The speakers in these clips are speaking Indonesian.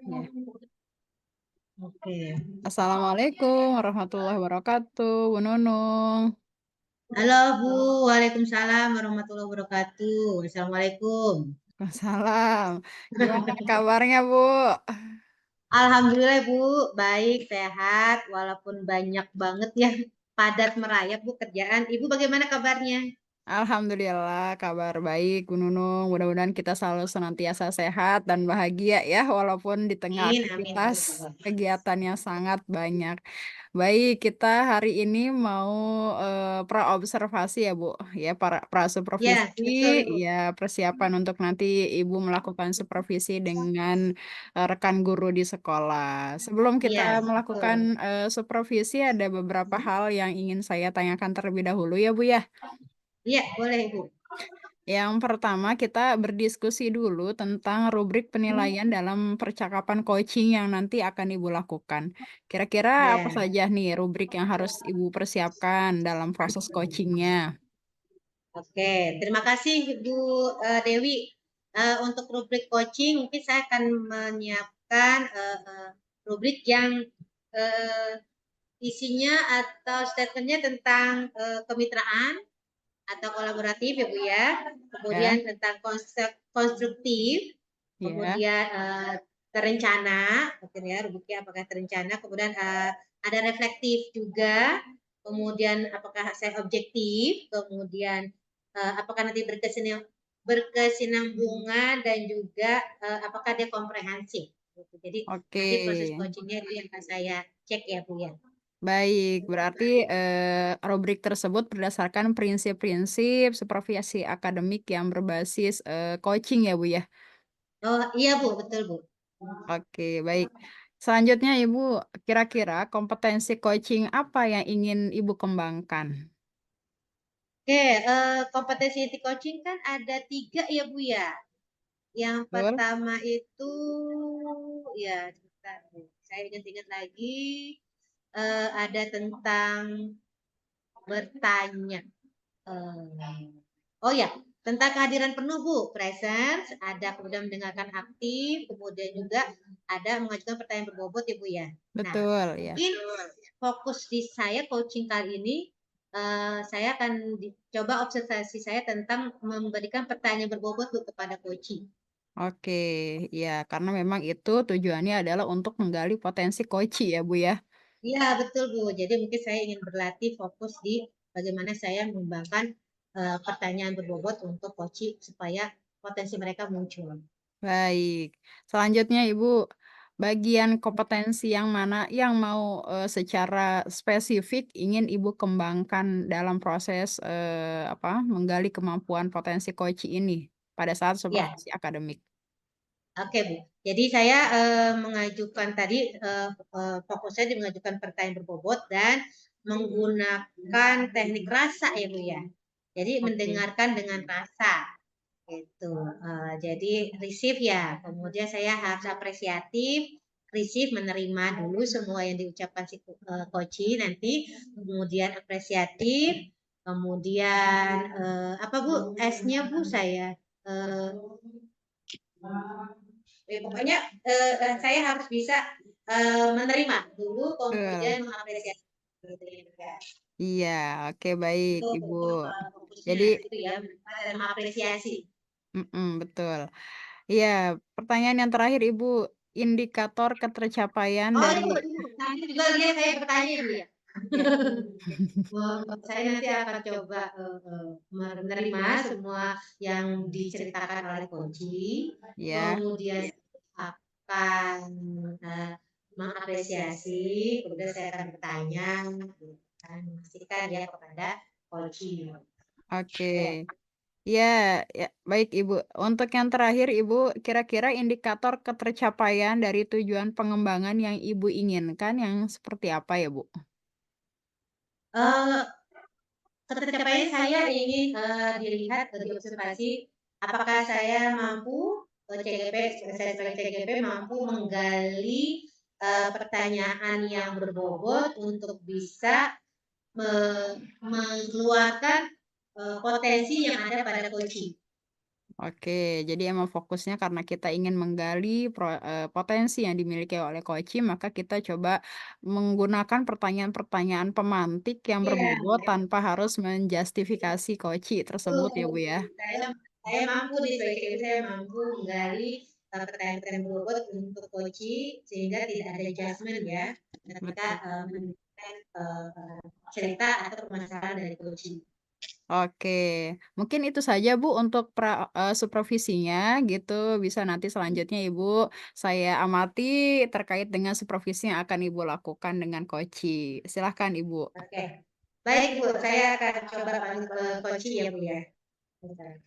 Ya. Oke. Assalamualaikum warahmatullahi wabarakatuh, Bu Nunung. Halo Bu, Waalaikumsalam warahmatullahi wabarakatuh. Assalamualaikum. Waalaikumsalam. Gimana kabarnya, Bu? Alhamdulillah Bu, baik, sehat, walaupun banyak banget ya padat merayap Bu kerjaan. Ibu bagaimana kabarnya? Alhamdulillah, kabar baik, Bu Nunung. Mudah-mudahan kita selalu senantiasa sehat dan bahagia ya, walaupun di tengah Amin, amin ya aktivitas Allah. kegiatan yang sangat banyak. Baik, kita hari ini mau praobservasi ya, Bu. Ya, para Ya, prasupervisi, betul Ibu. ya persiapan untuk nanti Ibu melakukan supervisi dengan rekan guru di sekolah. Sebelum Iya, kita melakukan betul. supervisi, ada beberapa hal yang ingin saya tanyakan terlebih dahulu ya, Bu ya. Iya, boleh Ibu. Yang pertama, kita berdiskusi dulu tentang rubrik penilaian dalam percakapan coaching yang nanti akan Ibu lakukan. Kira-kira apa Ya, saja nih rubrik yang harus Ibu persiapkan dalam proses coachingnya? oke. Terima kasih Bu Dewi. Untuk rubrik coaching, mungkin saya akan menyiapkan rubrik yang eh, isinya atau statementnya tentang kemitraan atau kolaboratif ya Bu ya. Kemudian Ya, tentang konsep konstruktif, ya, kemudian terencana, mungkin ya rubriknya apakah terencana, kemudian ada reflektif juga, kemudian apakah saya objektif, kemudian apakah nanti berkesinambungan dan juga apakah dia komprehensif. Gitu. Jadi oke. nanti proses coachingnya itu yang akan saya cek ya Bu ya. Baik, berarti rubrik tersebut berdasarkan prinsip-prinsip supervisi akademik yang berbasis coaching ya, Bu ya. Oh iya Bu, betul Bu. Oke, baik. Selanjutnya Ibu, kira-kira kompetensi coaching apa yang ingin Ibu kembangkan? Oke, kompetensi inti coaching kan ada 3 ya Bu ya. Yang Betul? pertama itu ya sebentar Bu, saya ingat-ingat lagi ada tentang bertanya. Oh ya, tentang kehadiran penuh Bu, presence, ada kemudian mendengarkan aktif, kemudian juga ada mengajukan pertanyaan berbobot ya Bu ya. Nah, Betul, ya. mungkin fokus di saya coaching kali ini saya akan coba observasi saya tentang memberikan pertanyaan berbobot Bu kepada coaching. Oke, ya, karena memang itu tujuannya adalah untuk menggali potensi coach ya, Bu ya. Iya, betul Bu. Jadi mungkin saya ingin berlatih fokus di bagaimana saya mengembangkan pertanyaan berbobot untuk coaching supaya potensi mereka muncul. Baik. Selanjutnya Ibu, bagian kompetensi yang mana yang mau secara spesifik ingin Ibu kembangkan dalam proses apa, menggali kemampuan potensi coach ini pada saat Ya, supervisi akademik? oke Bu. Jadi saya mengajukan tadi fokusnya di mengajukan pertanyaan berbobot dan menggunakan teknik rasa ya Bu ya. Jadi Oke. mendengarkan dengan rasa gitu. Jadi receive ya. Kemudian saya harus apresiatif, receive menerima dulu semua yang diucapkan si coach nanti, kemudian apresiatif, kemudian apa Bu? S-nya Bu saya pokoknya saya harus bisa menerima dulu, Betul. kemudian mengapresiasi. Gitu ya. Iya, oke baik Itu Ibu. fokusnya Jadi itu ya, dan mengapresiasi. betul. Iya, pertanyaan yang terakhir Ibu, indikator ketercapaian Oh dari itu, nanti juga dia saya bertanya Bu ya. ya, Saya nanti akan coba menerima semua yang diceritakan oleh Koji, ya. kemudian akan eh, mengapresiasi, kemudian saya akan bertanya, dan memastikan ya kepada Koji. Oke. Ya. Ya, ya, baik Ibu. Untuk yang terakhir Ibu, kira-kira indikator ketercapaian dari tujuan pengembangan yang Ibu inginkan yang seperti apa ya, Bu? Eh, Tercapainya saya ingin dilihat diobservasi apakah saya mampu CGP saya sebagai CGP mampu menggali pertanyaan yang berbobot untuk bisa mengeluarkan potensi yang ada pada coaching. Oke, jadi emang fokusnya karena kita ingin menggali potensi yang dimiliki oleh Koci, maka kita coba menggunakan pertanyaan-pertanyaan pemantik yang Iya, berbobot tanpa harus menjustifikasi Koci tersebut ya, betul. Bu, ya? Saya mampu nih sebagai ibu saya mampu menggali, pertanyaan-pertanyaan berbobot untuk Koci sehingga tidak ada judgement ya ketika, Betul. mendengarkan, cerita atau permasalahan dari Koci. Oke, mungkin itu saja Bu untuk supervisinya gitu, bisa nanti selanjutnya Ibu saya amati terkait dengan supervisi yang akan Ibu lakukan dengan Koci. Silahkan Ibu. Oke. Baik Bu, saya akan coba panggil ke Koci ya Bu ya. Bentar.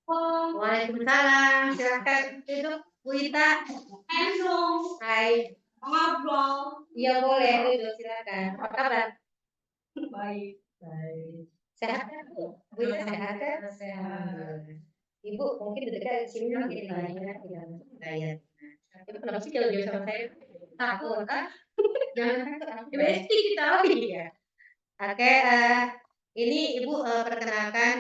Waalaikumsalam, silakan duduk Bu Ita. Halo. Hai. Ngobrol. Iya boleh duduk silakan. Apa kabar? Baik. Baik. Sehat kan Bu? Bu Ita sehat kan? Sehat. Ibu mungkin dekat sini makin banyak ya. Gaya. Ibu kenapa sih jauh-jauh sama saya? Takut kan? Jangan takut. Bestie kita lagi ya. Oke, ini Ibu, perkenalkan,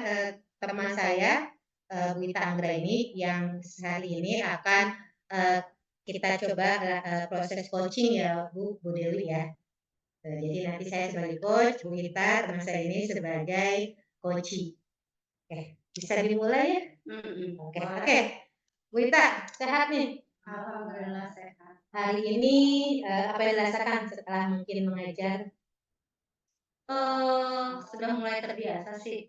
teman saya, Bu Ita Anggraini yang hari ini akan, eee, kita coba, proses coaching ya Bu Dewi ya. Jadi nanti saya sebagai coach, Bu Ita teman saya ini sebagai coachee. Oke, bisa dimulai ya? Oke. Bu Ita, sehat nih? Alhamdulillah sehat. Hari ini, apa yang dirasakan setelah mungkin mengajar? Sudah mulai terbiasa sih,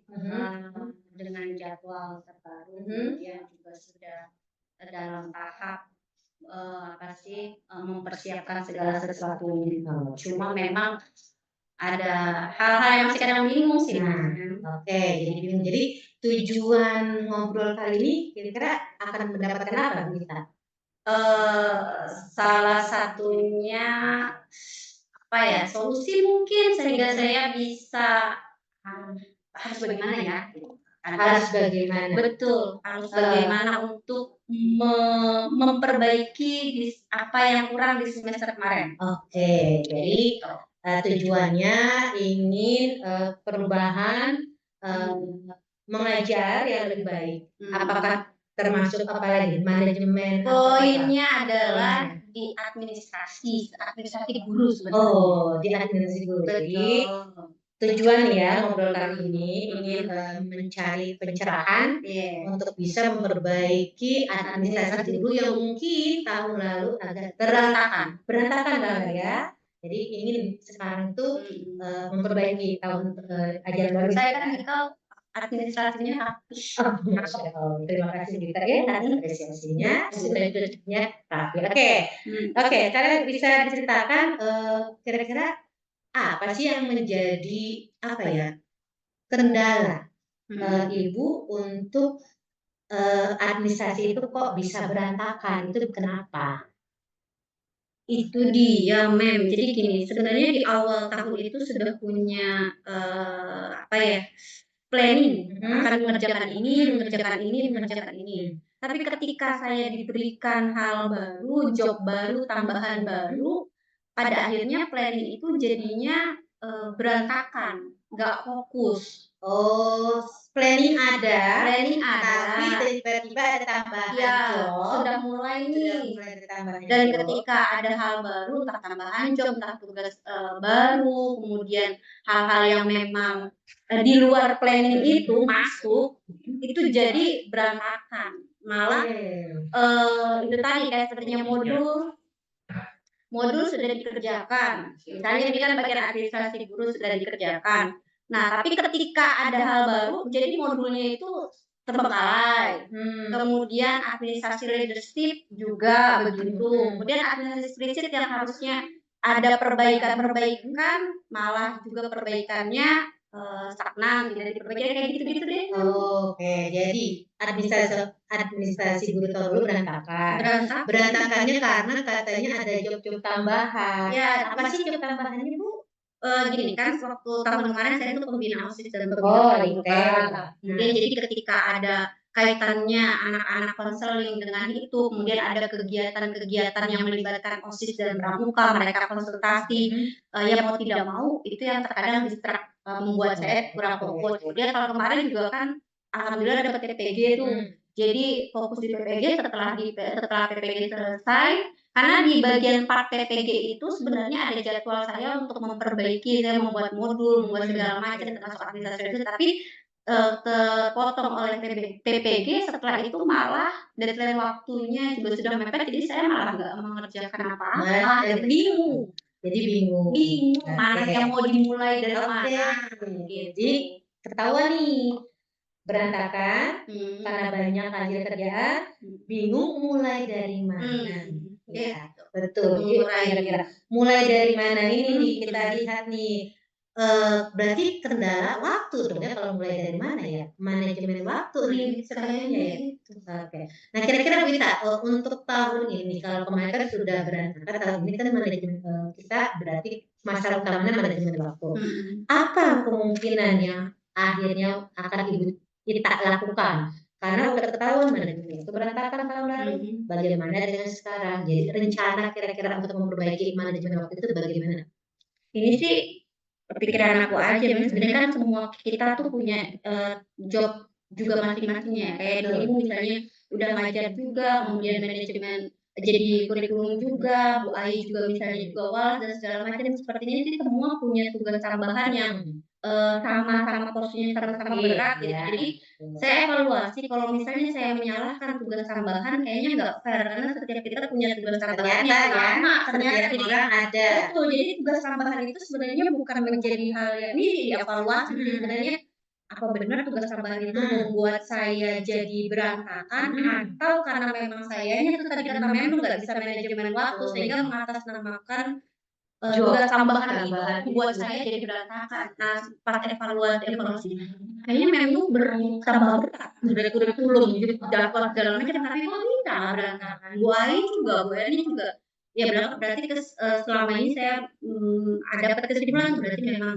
dengan jadwal terbaru, kemudian juga sudah, dalam tahap, apa sih, mempersiapkan segala sesuatunya. Cuma memang ada hal-hal yang masih kadang bingung sih. Nah, oke, jadi bingung. Jadi tujuan ngobrol kali ini kira-kira akan mendapatkan apa Bu Gita? Salah satunya apa ya, solusi mungkin sehingga saya bisa, harus bagaimana ya, gitu. Harus bagaimana? Betul, harus bagaimana untuk memperbaiki apa yang kurang di semester kemarin. Oke, jadi, tujuannya ingin, perubahan, eee, mengajar yang lebih baik. Apakah termasuk apalagi manajemen atau apa? Poinnya adalah di administrasi guru sebenarnya. Oh, di administrasi guru. Jadi tujuan ya ngobrol kali ini ingin, mencari pencerahan untuk bisa memperbaiki administrasi guru yang mungkin tahun lalu agak berantakan lah ya. Jadi ingin sekarang tuh, memperbaiki tahun, ajaran baru. Saya kan ikut administrasinya habis. Oh, Masya Allah. Terima kasih Dita ya atas apresiasinya, sudah rapi. Oke, sekarang bisa diceritakan, kira-kira apa sih yang menjadi, apa ya, kendala, Ibu untuk, administrasi itu kok bisa berantakan, itu kenapa? Itu dia, Mem. Jadi gini, sebenarnya di awal tahun itu sudah punya, apa ya, planning, akan mengerjakan ini, mengerjakan ini. Tapi ketika saya diberikan hal baru, job baru, tambahan baru, pada akhirnya planning itu jadinya, berantakan, nggak fokus. Oh, planning ada, tapi tiba-tiba ada tambahan ya, job. Sudah mulai nih. Dan ketika ada hal baru, entah tambahan job, entah tugas, baru, kemudian hal-hal yang memang, di luar planning itu masuk, itu jadi berantakan. Malah, itu tadi kayak sepertinya modul sudah dikerjakan, misalnya ini kan bagian administrasi guru sudah dikerjakan. Nah, tapi ketika ada hal baru, jadi modulnya itu terbengkalai. Kemudian administrasi leadership juga begitu. Kemudian administrasi spreadsheet yang harusnya ada perbaikan-perbaikan, malah juga perbaikannya, stagnan, tidak diperbaiki, kayak gitu-gitu deh. Oke, jadi administrasi guru tahun lalu berantakan. Berantakannya karena katanya ada job-job tambahan. Ya, apa sih job tambahannya, Bu? Gini kan waktu tahun kemarin saya tuh pembina OSIS dan pembina pramuka. Kemudian jadi ketika ada kaitannya anak-anak konseling dengan itu, kemudian ada kegiatan-kegiatan yang melibatkan OSIS dan pramuka, mereka konsultasi, ya mau tidak mau itu yang terkadang membuat saya kurang fokus. Kemudian tahun kemarin juga kan alhamdulillah dapat PPG tuh. Jadi fokus di PPG setelah PPG selesai, karena di bagian part PPG itu sebenarnya ada jadwal saya untuk memperbaiki, saya membuat modul, membuat segala macam termasuk administrasi, tapi, terpotong oleh PPG setelah itu malah deadline waktunya juga sudah mepet, jadi saya malah nggak mengerjakan apa-apa, jadi bingung. Jadi bingung. Bingung, mana yang mau dimulai dari mana, Jadi gitu. ketahuan nih, berantakan karena banyak hasil kerjaan, bingung mulai dari mana. Ya, betul. Jadi kira-kira mulai dari mana ini nih kita lihat nih. Berarti kendala waktu dong ya kalau mulai dari mana ya? Manajemen waktu nih sekaliannya ya. Oke. Nah kira-kira Wita, untuk tahun ini kalau kemarin kan sudah berantakan, tahun ini kan manajemen kita berarti masalah utamanya manajemen waktu. Apa kemungkinan yang akhirnya akan kita lakukan? Karena udah ketahuan manajemen itu berantakan tahun lalu, bagaimana dengan sekarang? Jadi rencana kira-kira untuk memperbaiki manajemen waktu itu bagaimana? Ini sih pikiran aku aja, sebenarnya kan semua kita tuh punya, job juga masing-masing ya, kayak dirimu misalnya udah ngajar juga, kemudian manajemen jadi kurikulum juga, Bu Ai juga misalnya juga walas dan segala macam, sepertinya sih semua punya tugas tambahan yang, sama-sama porsinya sama-sama berat gitu. Iya, Jadi saya evaluasi kalau misalnya saya menyalahkan tugas tambahan kayaknya nggak fair, karena setiap kita punya tugas tambahan ternyata yang ya, sama, ternyata setiap jadi orang ada. betul, jadi tugas tambahan itu sebenarnya bukan menjadi hal yang ini dievaluasi sebenarnya, apa benar tugas tambahan itu membuat saya jadi berantakan atau karena memang sayanya itu tadi kata memang nggak bisa manajemen waktu sehingga mengatasnamakan, tugas tambahan itu membuat saya jadi berantakan. Nah, pas evaluasi, kayaknya memang bertambah berat dari kurikulum, jadi jadwal segala macam, tapi kok bisa nggak berantakan. Bu Ai juga, Bu Eni juga, ya berarti selama ini saya, ada dapat kesimpulan berarti memang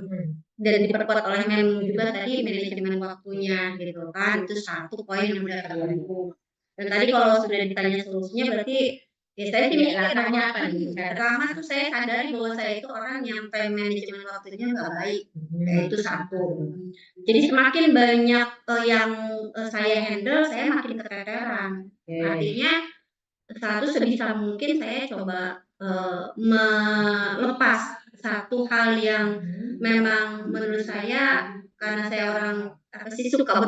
dan diperkuat oleh juga tadi manajemen waktunya gitu kan, itu satu poin yang udah terbantu. Dan tadi kalau sudah ditanya solusinya berarti, ya saya sih mikir Langkahnya apa nih? pertama tuh saya sadari bahwa saya itu orang yang time management waktunya nggak baik, itu satu. Jadi semakin banyak, yang, saya handle, saya makin keteteran. Artinya satu sebisa mungkin saya coba, melepas satu hal yang memang menurut saya karena saya orang apa sih, suka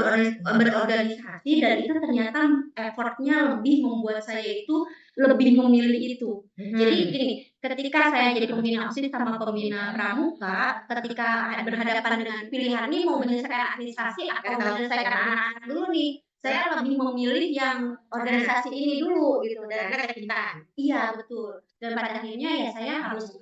berorganisasi dan itu ternyata effort-nya lebih membuat saya itu lebih memilih itu. Jadi gini, ketika saya jadi pembina OSIS sama pembina pramuka, ketika berhadapan dengan pilihan nih mau menyelesaikan administrasi atau menyelesaikan anak-anak dulu nih, saya lebih memilih yang organisasi ini dulu gitu dan Karena kecintaan. iya betul, dan pada akhirnya ya saya harus,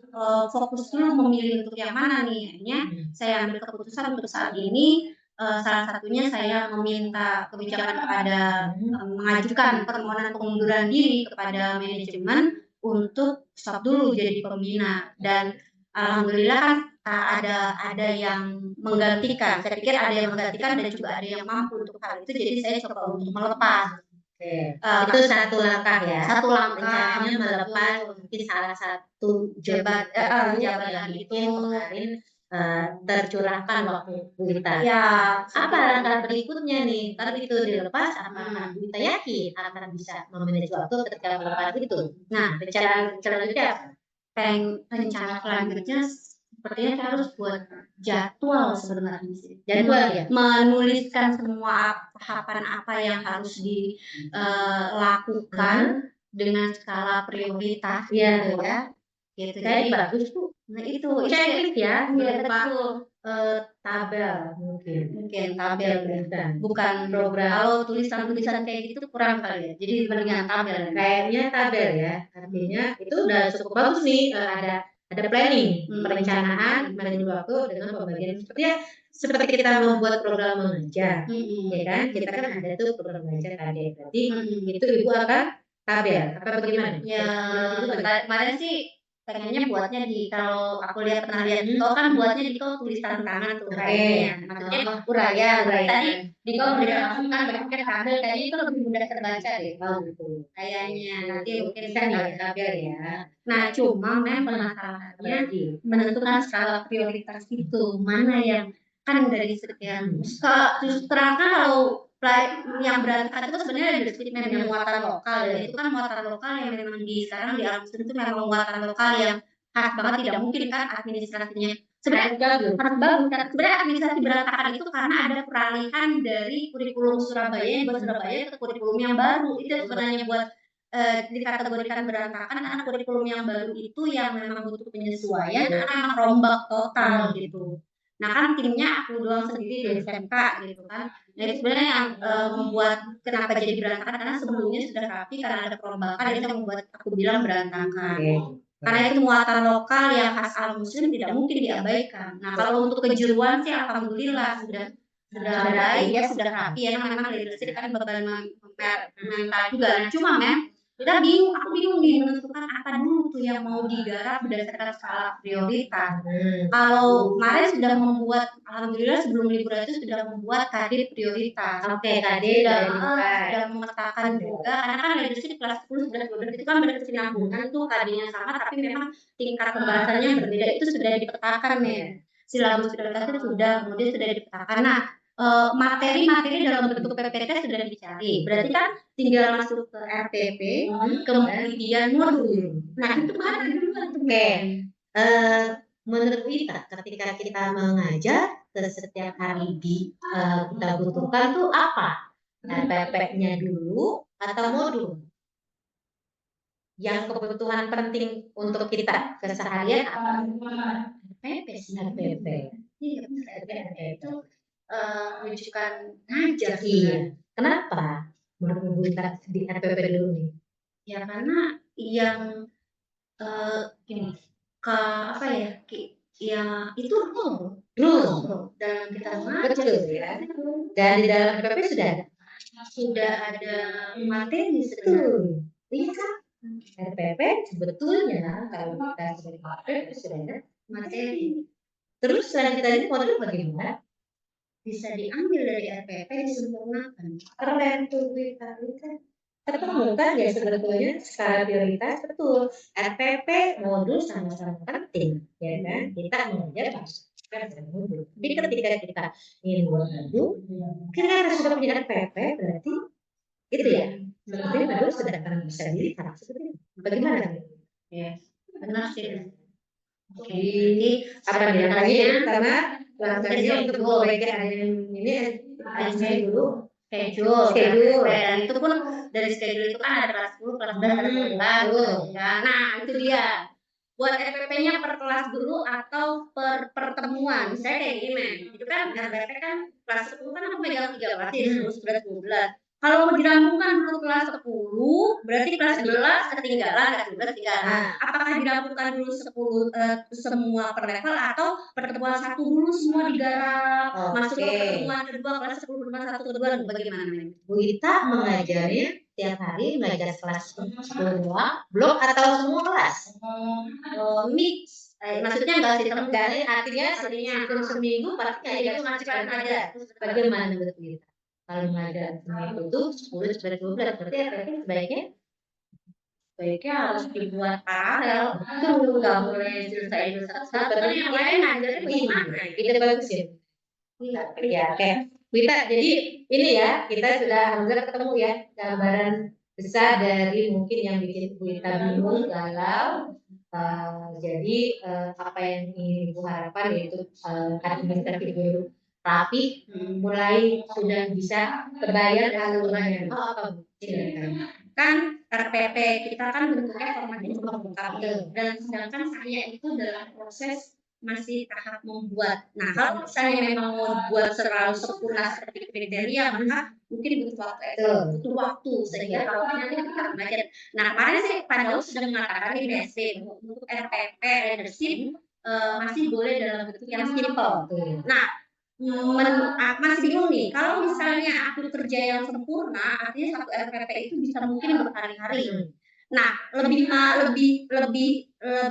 fokus dulu memilih untuk yang mana nih, akhirnya saya ambil keputusan untuk saat ini, salah satunya saya meminta kebijakan kepada mengajukan permohonan pengunduran diri kepada manajemen untuk stop dulu jadi pembina dan alhamdulillah kan, ada yang menggantikan, saya pikir ada yang menggantikan dan juga ada yang mampu untuk hal itu, jadi saya coba untuk melepas. Oke, itu satu langkah ya. Satu langkah. Rencananya melepas mungkin salah satu jabatan itu yang kemarin tercurahkan waktu Wita. Ya, Apa langkah berikutnya nih? Kalau itu dilepas, apakah Wita yakin akan bisa memanage waktu ketika melepas itu? Nah, rencana selanjutnya apa? rencana selanjutnya sepertinya saya harus buat jadwal sebenarnya sih. Jadwal ya? Menuliskan semua tahapan apa yang harus dilakukan dengan skala prioritas Iya. gitu ya. Gitu. Jadi Jadi bagus tuh. nah itu Checklist ya, iya berupa betul. tabel mungkin. Mungkin tabel ya. Bukan Program. kalau tulisan-tulisan kayak gitu kurang kali ya. Jadi mendingan tabel. Kayaknya tabel ya, artinya itu udah cukup bagus nih, ada planning, perencanaan, manajemen waktu dengan pembagian seperti kita membuat program mengajar, ya kan? Kita kan ada tuh program mengajar tadi, berarti itu Ibu akan tabel, apa bagaimana? Ya, kemarin sih pengennya buatnya kalau aku lihat pernah lihat Diko kan buatnya Diko tulisan tangan tuh kayaknya. Maksudnya uraian. Tadi Diko memberikan langsung kan bentuknya tabel, kayaknya itu lebih mudah terbaca deh. Oh gitu. Kayaknya nanti mungkin Bisa nih ya tabel ya. Nah, cuma memang permasalahannya menentukan skala prioritas itu mana yang kan dari sekian. Terus terang kan kalau yang berantakan itu sebenarnya dari segi memang muatan lokal ya. Itu kan muatan lokal yang memang sekarang di Arab Saudi itu memang muatan lokal yang khas banget, tidak mungkin kan administrasinya sebenarnya harus bagus kan. Sebenarnya administrasi berantakan itu karena ada peralihan dari kurikulum Surabaya yang buat Surabaya ke kurikulum yang baru. Itu sebenarnya buat dikategorikan berantakan karena kurikulum yang baru itu yang memang butuh penyesuaian karena memang rombak total gitu. Nah kan timnya aku doang sendiri di SMK gitu kan. Nah itu sebenarnya yang membuat kenapa jadi berantakan karena sebelumnya sudah rapi karena ada perombakan itu yang membuat aku bilang berantakan. Karena itu muatan lokal yang khas al muslim tidak mungkin diabaikan. Nah kalau untuk kejeruan sih alhamdulillah sudah baik ya, sudah rapi ya, memang leadership kan beban mental juga. Nah cuma kita bingung, aku bingung nih menentukan apa dulu tuh yang mau digarap berdasarkan skala prioritas. Kalau kemarin sudah membuat, alhamdulillah sebelum liburan itu sudah membuat kadit prioritas. Oke, kadit sudah memetakan juga, karena kan leadership kelas 10, 11, 12 itu kan berkesinambungan tuh kaditnya sama, tapi memang tingkat pembahasannya berbeda, itu sudah dipetakan ya. Silabus prioritasnya sudah, kemudian sudah dipetakan. Nah, materi-materi dalam bentuk PPT sudah dicari. Berarti kan tinggal masuk ke RPP, kemudian modul. Nah, itu mana dulu? Oke. Menurut kita ketika kita mengajar ke setiap hari kita butuhkan tuh apa? RPP-nya dulu atau modul? Yang kebutuhan penting untuk kita keseharian apa? RPP sih. RPP. Iya, RPP itu rujukan ngajar. Iya. Kenapa? Menurut kita di RPP dulu nih? Ya karena yang gini, apa ya? Ya itu rule dalam kita mengajar. Betul ya. Dan di dalam RPP sudah ada materi betul. Iya kan? RPP sebetulnya kalau kita sebagai RPP sudah ada materi. Terus selanjutnya modul bagaimana? Bisa diambil dari RPP disempurnakan. Keren tuh kita ketemu kan ya sebetulnya skala prioritas betul. RPP modul sama-sama penting, ya kan? Kita mengajar modul. Jadi ketika kita ingin buat modul, kita harus sudah punya RPP berarti itu ya. Seperti modul sudah akan bisa dilihat. Bagaimana? Ya, benar sih. Oke, apa dilengkapinya pertama langkahnya untuk membagikan ini saya dulu schedule. Dan itu pun dari schedule itu kan ada kelas 10, kelas 11, kelas 12. Nah, itu dia. Buat RPP-nya per kelas dulu atau per pertemuan. Misalnya kayak gini, men. Itu kan RPP kan kelas 10 kan aku megang 3 kelas, 10, 11, 12. Kalau mau dirampungkan dulu kelas 10, berarti kelas 11 ketinggalan, kelas 12 ketinggalan. Apakah dirampungkan dulu 10 semua per level atau pertemuan satu dulu semua digarap, masuk ke pertemuan kedua kelas 10 pertemuan 1 kedua, bagaimana men? Bu Ita mengajarnya tiap hari mengajar kelas 10 blok atau semua kelas? Mix. Maksudnya enggak sistem dari artinya seminggu pasti ngajar itu masih ada. Bagaimana menurut kita? Kalau mengajar seminggu itu 10, 11, 12 berarti sebaiknya harus dibuat paralel. Itu nggak boleh selesai satu-satu. Kan yang lain ngajarnya bagaimana? Itu bagus ya. Ya, oke. Wita, jadi ini ya kita sudah alhamdulillah ketemu ya gambaran besar dari mungkin yang bikin Wita bingung, galau. Jadi apa yang ingin Ibu harapkan yaitu administrasi guru rapi, mulai sudah bisa terbayar alurnya. Apa Bu? Kan RPP kita kan bentuknya formatnya cuma lengkap dan sedangkan saya itu dalam proses masih tahap membuat. Nah kalau misalnya memang mau buat terlalu sempurna seperti kriteria, maka mungkin butuh waktu sehingga kalau nanti kita belajar. Nah kemarin sih Pak Daud sudah mengatakan di BSP untuk RPP leadership masih boleh dalam bentuk yang simple. Nah masih bingung nih, kalau misalnya aku kerja yang sempurna, artinya satu RPP itu bisa mungkin berhari-hari. Nah, lebih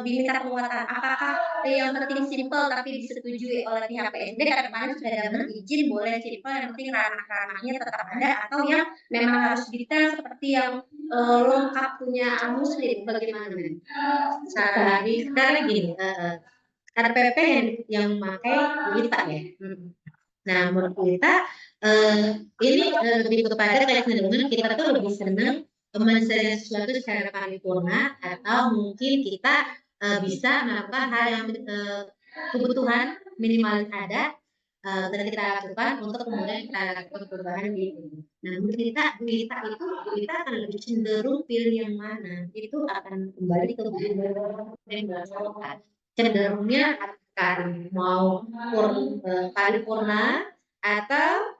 minta penguatan. Apakah yang penting simpel tapi disetujui oleh pihak PSD karena kemarin sudah dapat izin boleh simpel yang penting ranah-ranahnya tetap ada atau yang memang harus detail seperti yang lengkap punya muslim bagaimana? Karena gini, RPP yang memakai kita ya. Nah, menurut kita ini lebih kepada kecenderungan kita tuh lebih senang menyelesaikan sesuatu secara paripurna atau mungkin kita bisa melakukan hal yang kebutuhan minimal ada dan kita lakukan untuk kemudian kita lakukan perubahan gitu. Nah, menurut kita akan lebih cenderung pilih yang mana itu akan kembali ke yang dilakukan. Cenderungnya akan mau paripurna atau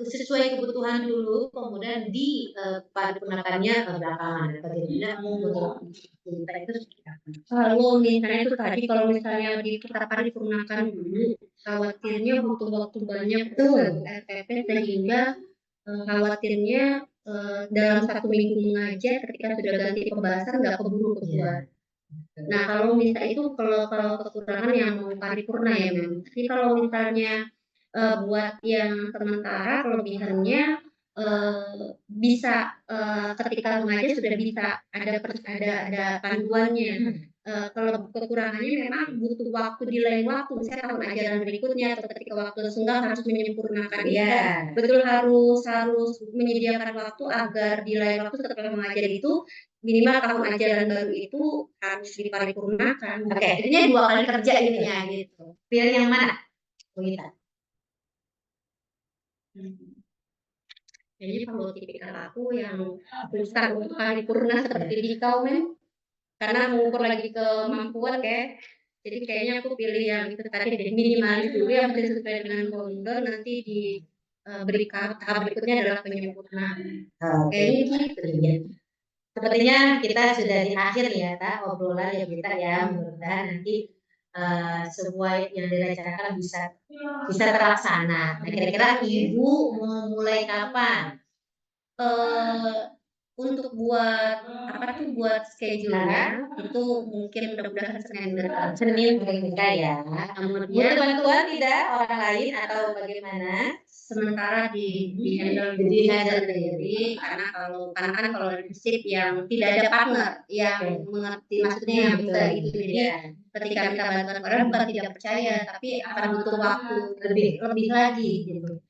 sesuai kebutuhan dulu kemudian diparipurnakannya belakangan. Bagaimana menurut kita itu seperti apa? Kalau misalnya itu tadi, kalau misalnya kita paripurnakan dulu, khawatirnya butuh waktu banyak tuh RPP sehingga khawatirnya dalam 1 minggu mengajar ketika sudah ganti pembahasan nggak keburu keluar. Nah, kalau misalnya itu kalau kekurangan yang mau paripurna ya memang. Tapi kalau misalnya buat yang sementara kelebihannya bisa ketika mengajar sudah bisa ada panduannya. Kalau kekurangannya memang butuh waktu di lain waktu, misalnya tahun ajaran berikutnya atau ketika waktu senggang harus menyempurnakan itu. Betul harus menyediakan waktu agar di lain waktu setelah mengajar itu minimal tahun ajaran baru itu harus diparipurnakan. Oke. Jadinya 2 kali kerja ininya gitu. Pilih yang mana, Bu Gita? Jadi kalau tipikal aku yang besar untuk paripurna seperti di kau men, karena mengukur lagi kemampuan kayak, jadi kayaknya aku pilih yang itu tadi deh, minimalis dulu yang sesuai dengan founder, nanti beri tahap berikutnya adalah penyempurnaan. Kayaknya gitu ya. Sepertinya kita sudah di akhir ya, Kak, obrolan ya kita ya. Mudah-mudahan nanti semua yang direncanakan bisa terlaksana. Nah, kira-kira Ibu mau mulai kapan? Untuk buat apa tuh buat schedule-nya itu mungkin mudah-mudahan Senin depan. Senin mungkin ya. Butuh bantuan tidak orang lain atau bagaimana? Sementara di handle sendiri karena kan kalau prinsip yang tidak ada partner yang mengerti maksudnya yang bisa itu jadi ketika minta bantuan orang bukan tidak percaya tapi akan butuh waktu lebih lagi gitu.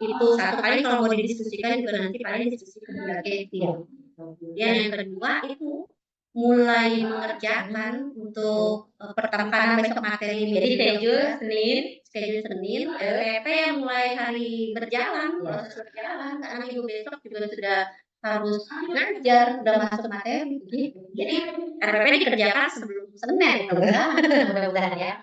Itu satu kali kalau mau didiskusikan juga nanti paling diskusi kedua gitu. Kemudian yang kedua itu mulai mengerjakan untuk pertama besok materi Jadi schedule Senin, RPP yang mulai hari berjalan, proses berjalan karena minggu besok juga sudah harus ngajar, udah masuk materi gitu. Jadi RPP dikerjakan sebelum Senin mudah-mudahan ya.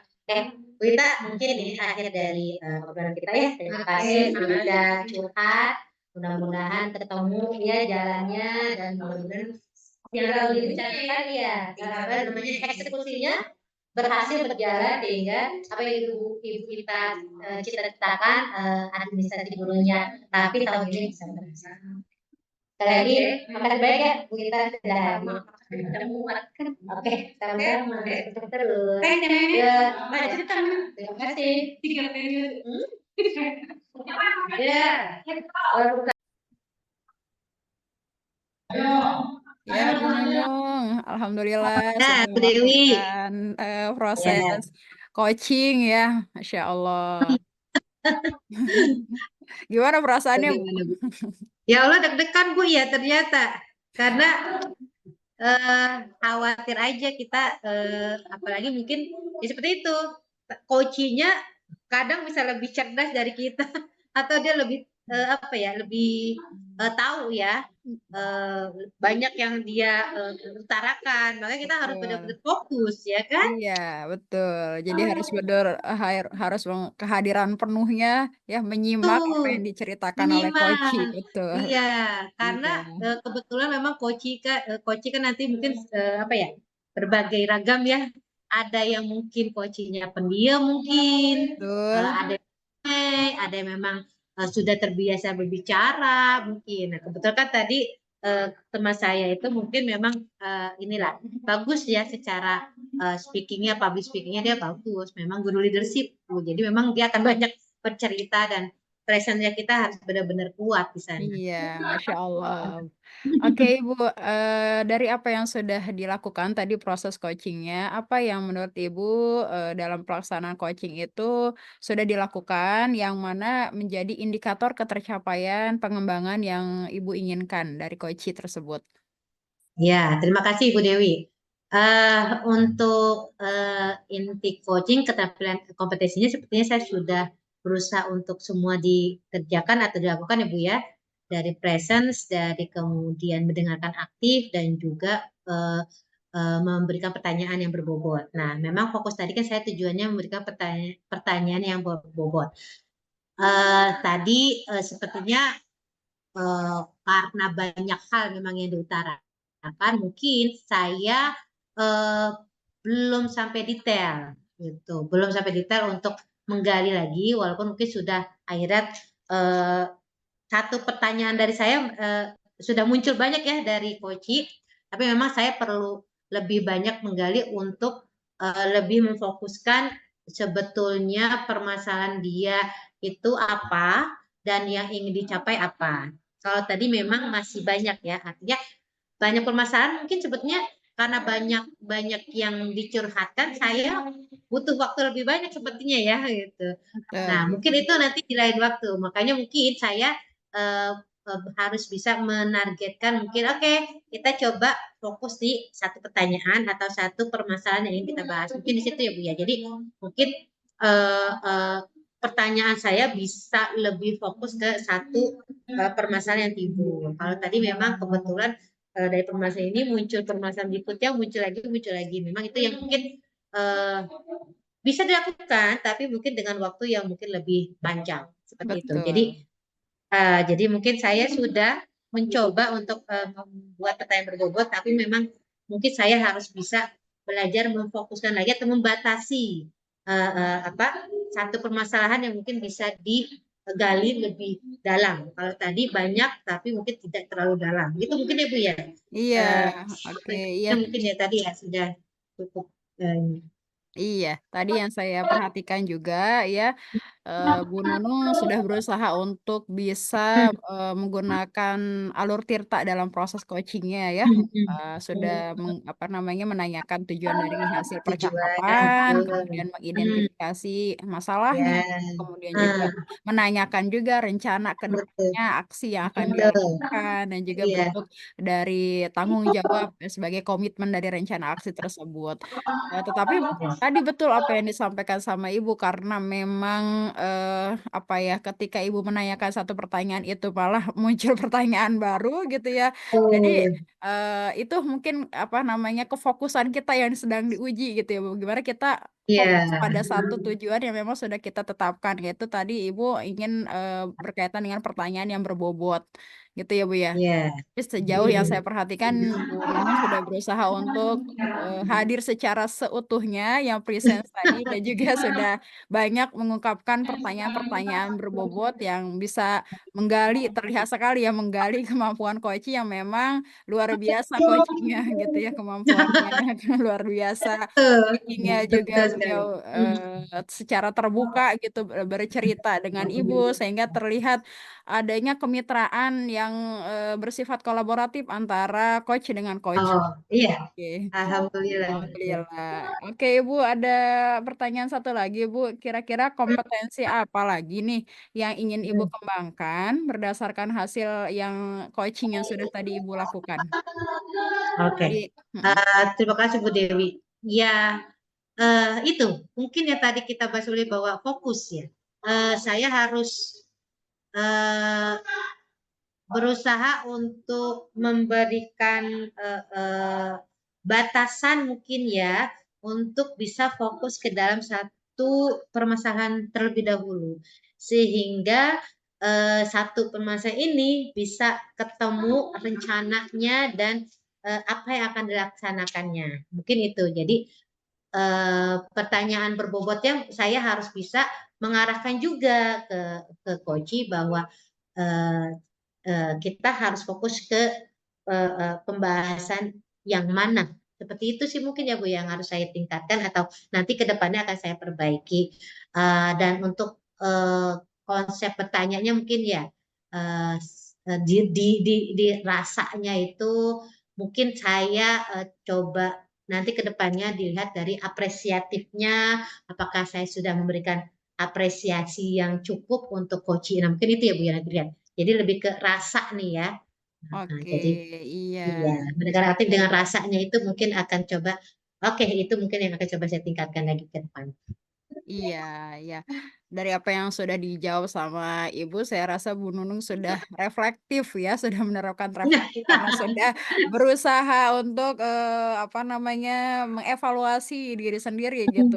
Bu Ita, mungkin ini akhir dari obrolan kita ya. Terima kasih sudah curhat. Mudah-mudahan ketemu ya jalannya dan mudah-mudahan yang dibicarakan ya, apa namanya eksekusinya berhasil berjalan sehingga apa yang ibu kita cita-citakan administrasi gurunya tapi tahun ini bisa berhasil. Sekali lagi makasih banyak ya Bu Gita sudah hadir. Oke, sama-sama. Sukses terus. Ya, terima kasih. 3 periode. Ya. Ya, Bu Nunung, alhamdulillah Nah, sudah Bu Dewi. melakukan proses coaching ya, Masya Allah. Gimana perasaannya, Bu? Ya Allah deg-degan Bu ya ternyata karena khawatir aja kita apalagi mungkin ya seperti itu coachingnya kadang bisa lebih cerdas dari kita atau dia lebih apa ya lebih tahu ya banyak yang dia utarakan makanya kita harus benar-benar fokus ya kan. Iya, betul. Jadi harus benar harus kehadiran penuhnya ya menyimak apa yang diceritakan oleh coach, betul. Iya, karena Iya. kebetulan memang coach kan nanti mungkin apa ya berbagai ragam ya. Ada yang mungkin coachnya pendiam mungkin, Betul. ada yang memang sudah terbiasa berbicara mungkin. Nah, kebetulan kan tadi teman saya itu mungkin memang inilah bagus ya secara speakingnya, public speakingnya dia bagus. Memang guru leadership, jadi memang dia akan banyak bercerita dan presence-nya kita harus benar-benar kuat di sana. Iya, Masya Allah. Oke Ibu, dari apa yang sudah dilakukan tadi proses coachingnya, apa yang menurut Ibu dalam pelaksanaan coaching itu sudah dilakukan, yang mana menjadi indikator ketercapaian pengembangan yang Ibu inginkan dari coaching tersebut? Ya, terima kasih Ibu Dewi. Untuk inti coaching keterampilan kompetensinya sepertinya saya sudah berusaha untuk semua dikerjakan atau dilakukan ya Bu ya. Dari presence, dari kemudian mendengarkan aktif dan juga memberikan pertanyaan yang berbobot. Nah, memang fokus tadi kan saya tujuannya memberikan pertanyaan yang berbobot. Tadi sepertinya karena banyak hal memang yang diutarakan, mungkin saya belum sampai detail, gitu. Belum sampai detail untuk menggali lagi, walaupun mungkin sudah akhirnya satu pertanyaan dari saya sudah muncul banyak ya dari Koci, tapi memang saya perlu lebih banyak menggali untuk lebih memfokuskan sebetulnya permasalahan dia itu apa dan yang ingin dicapai apa. Kalau tadi memang masih banyak ya, artinya banyak permasalahan mungkin sebetulnya karena banyak banyak yang dicurhatkan, saya butuh waktu lebih banyak sepertinya ya gitu. Nah, Betul. mungkin itu nanti di lain waktu. Makanya mungkin saya eh, harus bisa menargetkan mungkin oke, kita coba fokus di satu pertanyaan atau satu permasalahan yang ingin kita bahas. Mungkin di situ ya Bu ya. Jadi mungkin eh, eh, pertanyaan saya bisa lebih fokus ke satu permasalahan yang timbul. Kalau tadi memang kebetulan dari permasalahan ini muncul permasalahan berikutnya, muncul lagi, muncul lagi. Memang itu yang mungkin eh, bisa dilakukan, tapi mungkin dengan waktu yang mungkin lebih panjang seperti itu. Betul. Jadi mungkin saya sudah mencoba untuk membuat pertanyaan berbobot, tapi memang mungkin saya harus bisa belajar memfokuskan lagi atau membatasi apa satu permasalahan yang mungkin bisa digali lebih dalam. Kalau tadi banyak, tapi mungkin tidak terlalu dalam. Itu mungkin ya Bu ya. Iya, Eh, oke, iya. mungkin ya tadi ya sudah cukup. Iya, tadi yang saya perhatikan juga ya, Bu Nunung sudah berusaha untuk bisa menggunakan alur tirta dalam proses coachingnya ya. Sudah apa namanya, menanyakan tujuan dari hasil Tujuan, percakapan, betul. kemudian mengidentifikasi masalahnya, Ya, kemudian juga ah, menanyakan juga rencana ke betul, depannya, aksi yang akan betul. dilakukan, dan juga Iya, bentuk dari tanggung jawab sebagai komitmen dari rencana aksi tersebut. Tetapi tadi betul apa yang disampaikan sama Ibu, karena memang apa ya, ketika Ibu menanyakan satu pertanyaan itu malah muncul pertanyaan baru gitu ya. Jadi betul. itu mungkin apa namanya, kefokusan kita yang sedang diuji gitu ya, Bu. Gimana kita Iya, fokus pada satu tujuan yang memang sudah kita tetapkan, yaitu tadi Ibu ingin berkaitan dengan pertanyaan yang berbobot gitu ya, Bu ya. iya. Tapi sejauh yang saya perhatikan, Bu Nunung sudah berusaha untuk hadir secara seutuhnya yang presence tadi, dan juga sudah banyak mengungkapkan pertanyaan-pertanyaan berbobot yang bisa menggali, terlihat sekali ya, menggali kemampuan Koci yang memang luar biasa coachingnya gitu ya, kemampuannya luar biasa. Betul, Speakingnya juga betul sekali. beliau secara terbuka gitu bercerita dengan Ibu, sehingga terlihat adanya kemitraan yang bersifat kolaboratif antara coach dengan coach. Oh, iya. Oke, Alhamdulillah. alhamdulillah. Oke, Ibu, ada pertanyaan satu lagi, Bu. Kira-kira kompetensi apa lagi nih yang ingin Ibu kembangkan berdasarkan hasil yang coaching yang sudah tadi Ibu lakukan? Oke. Jadi, mm, Terima kasih Bu Dewi. Ya, itu mungkin yang tadi kita bahas oleh bahwa fokus ya. Saya harus eh, berusaha untuk memberikan batasan mungkin ya untuk bisa fokus ke dalam satu permasalahan terlebih dahulu sehingga satu permasalahan ini bisa ketemu rencananya dan apa yang akan dilaksanakannya mungkin itu jadi pertanyaan berbobotnya saya harus bisa mengarahkan juga ke Koci bahwa eh, kita harus fokus ke pembahasan yang mana. Seperti itu sih mungkin ya Bu yang harus saya tingkatkan atau nanti ke depannya akan saya perbaiki. Dan untuk konsep pertanyaannya mungkin ya eh, di rasanya itu mungkin saya coba nanti ke depannya dilihat dari apresiatifnya, apakah saya sudah memberikan apresiasi yang cukup untuk coaching. Nah, mungkin itu ya Bu ya nanti lihat. Jadi lebih ke rasa nih ya. Nah, Oke, jadi iya. iya, mendengar aktif dengan rasanya itu mungkin akan coba, oke, itu mungkin yang akan coba saya tingkatkan lagi ke depan. Iya, iya. Dari apa yang sudah dijawab sama Ibu, saya rasa Bu Nunung sudah reflektif ya, sudah menerapkan reflektif karena sudah berusaha untuk apa namanya mengevaluasi diri sendiri gitu.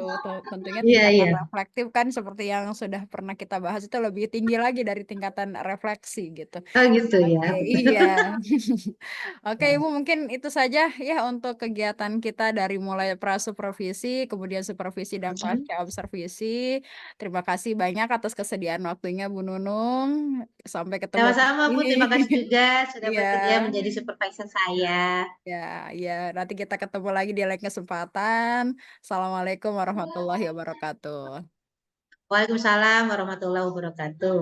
Tentunya Iya, tingkatan iya. reflektif kan seperti yang sudah pernah kita bahas itu lebih tinggi lagi dari tingkatan refleksi gitu. Oh gitu ya. Oke, iya. Oke, Ibu, mungkin itu saja ya untuk kegiatan kita dari mulai pra-supervisi, kemudian supervisi dan Mhm. pasca observisi. Terima kasih banyak atas kesediaan waktunya, Bu Nunung. Sampai ketemu Sama-sama lagi. Bu, terima kasih juga sudah Iya, bersedia menjadi supervisor saya. ya, ya. Nanti kita ketemu lagi di lain kesempatan. Assalamualaikum warahmatullahi wabarakatuh. Waalaikumsalam warahmatullahi wabarakatuh.